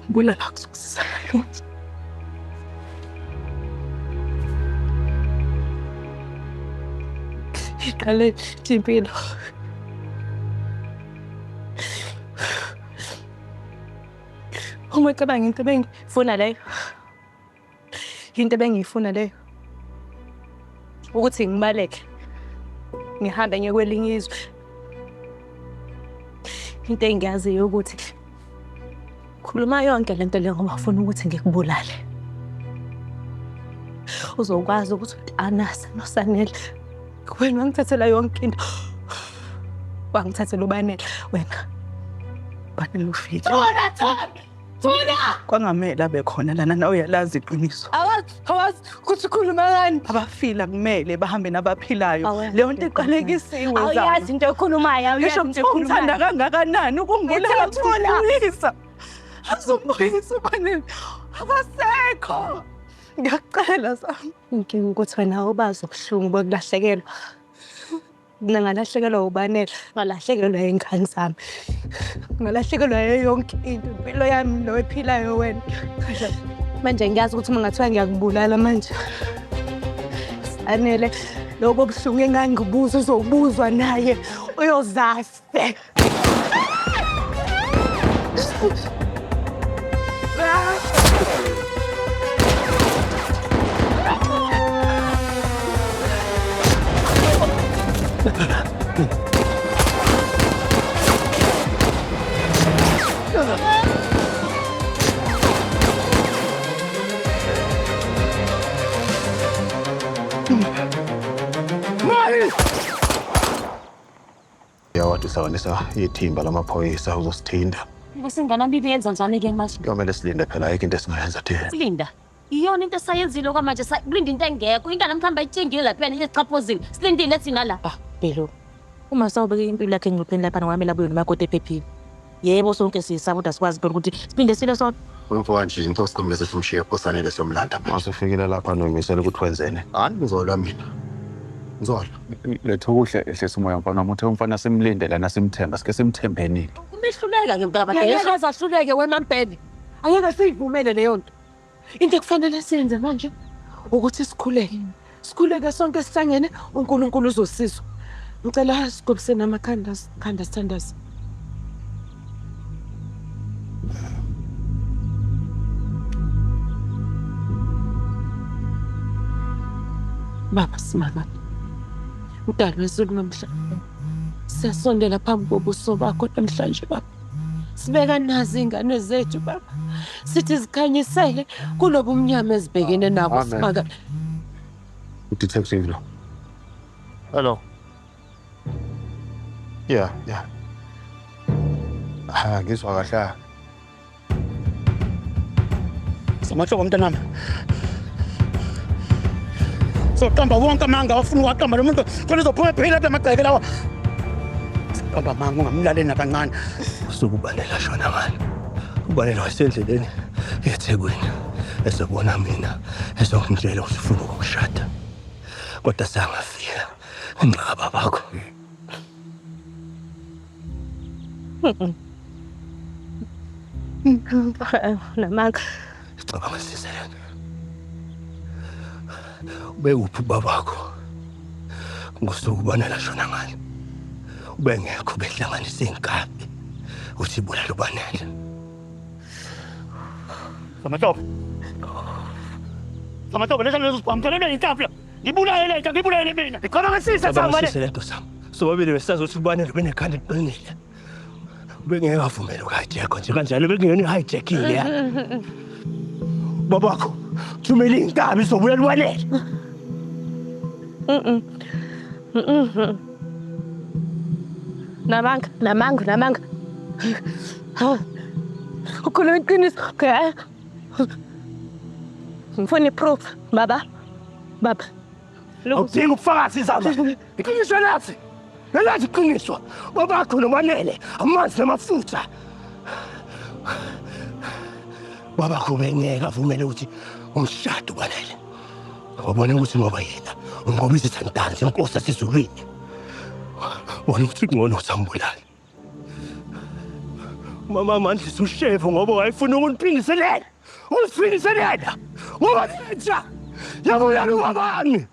Bulala kusukusisa. Iqale impilo. Uma icabanga into ebengifuna leyo. Into ebengiyifuna leyo. Ukuthi ngibaleke. Ngihambe ngiye kwelinye izwe. Into engiyaziyo ukuthi khuluma yonke lento leyo ngoba ufuna ukuthi ngikubulale. Uzokwazi ukuthi anasa noSanele. Wena wangithathela yonke into. Wangithathela uBanele wena. Banele ufile. Thona! Kwangamela bekhona lana nawe uyalazi iqiniso. Awazi ukuthi ukhuluma ngani? Abafila kumele bahambe nabaphilayo. Leyo nto iqalekisiwe zami. Awuyazi into ekhulumayo, awuyazi into ekhulumayo. Ngithanda kangakanani ukungibulala Thona. Azomuyisa Banele. Abasekho. Ngiyacela sami. Inkinga ukuthi wena ubazi ubuhlungu bokulahlekelwa. Mina ngalahlekelwa uBanele, ngalahlekelwa ingane zami. Ngalahlekelwa yonke into, impilo yami lo ephilayo wena. Manje ngiyazi ukuthi mangathiwa ngiyakubulala manje. Sanele lokho buhlungu engangibuza uzobuzwa naye uyozafe. Yawathi sawanisa ithimba lamaphoyisa uzosithinda. Besingana bibi yenza njani ke manje? Kuyomele silinde phela ayikho into esingayenza thina. Silinda. Iyona into esayenzile okwamanje sakulinda into engekho. Ingane mthamba itshengile lapha yena ichaphozile. Silindile thina la. Bhelo. Uma sawubeka impilo yakhe engcupheni lapha ngokwami labuyo nomakoti ephephile. Yebo sonke sisaba kodwa sikwazi phela ukuthi siphinde sile sonke. Wemfowabo nje into siqhubeke simshiye kuSanele somlanda. Masifikile lapha nomisela ukuthi wenzene. Hani ngizolwa mina. Ngizolwa. Letho kuhle ehlisa umoya mfana umuntu umfana simlinde lana simthemba sike simthembeni. Kumehluleka ke mntaba. Ngeke azahluleke wena Mpeni. Angeke siyivumele leyo nto. Into ekufanele siyenze manje ukuthi sikhuleke. Sikhuleke sonke sihlangene uNkulunkulu uzosizwa. Ngicela sigobisene amakhanda sithandaze. Baba simama. Udalo wezulu namhlanje. Siyasondela phambi kobuso bakho namhlanje baba. Sibeka nazi ingane zethu baba. Sithi zikhanyisele kulobu umnyama ezibhekene nabo simaka. Detective lo. Hello. Yeah. Ngizwa kahle. Samahlobo mntanami. Soqamba wonke amanga wafuna uwaqamba lo muntu khona uzophuma phela lapha amagceke lawa. Qamba amanga ungamlaleli nakancane. Sokubalela shona ngani. Ubalela wasendleleni eThekwini. Esebona mina esongitshela usifuna ukushada. Kodwa sangafika. Ngqa babakho. Namanga. Cabanga siselana. Ubephi babakho? Ngosukubanela shona ngani. Ubengekho behlanganisa inkabi. Uthi bulala uBanele. Samahlobo lesa lezosibhamthelele intafla. Ngibulale mina. Ikhona ngesisa sami. Siselento sami. Sobabili besazi ukuthi uBanele benekhanda liqinile. Bengeke avumela ukuhijack nje kanjalo bekungena ihijackile ya. Babakho thumela inkabi sobulala uBanele. Namanga. Ukhuluma iqiniso. Okay. Ngifuna iproof baba. Awudingi ukufakazi izaba. Iqiniso lathi. Nelathi iqiniso. Babakho noBanele amanzi namafutha. Babakho bengeke avumele ukuthi umshado uBanele. Wabona ukuthi ngoba yena ungobisa ithandanzi inkosi yasezulwini. Wona ukuthi ngcono usambulala. Mama Mandisa ushefu ngoba wayefuna ukungiphindiselela. Ungiphindiselela. Ngoba ngenza. Yabona ubabani.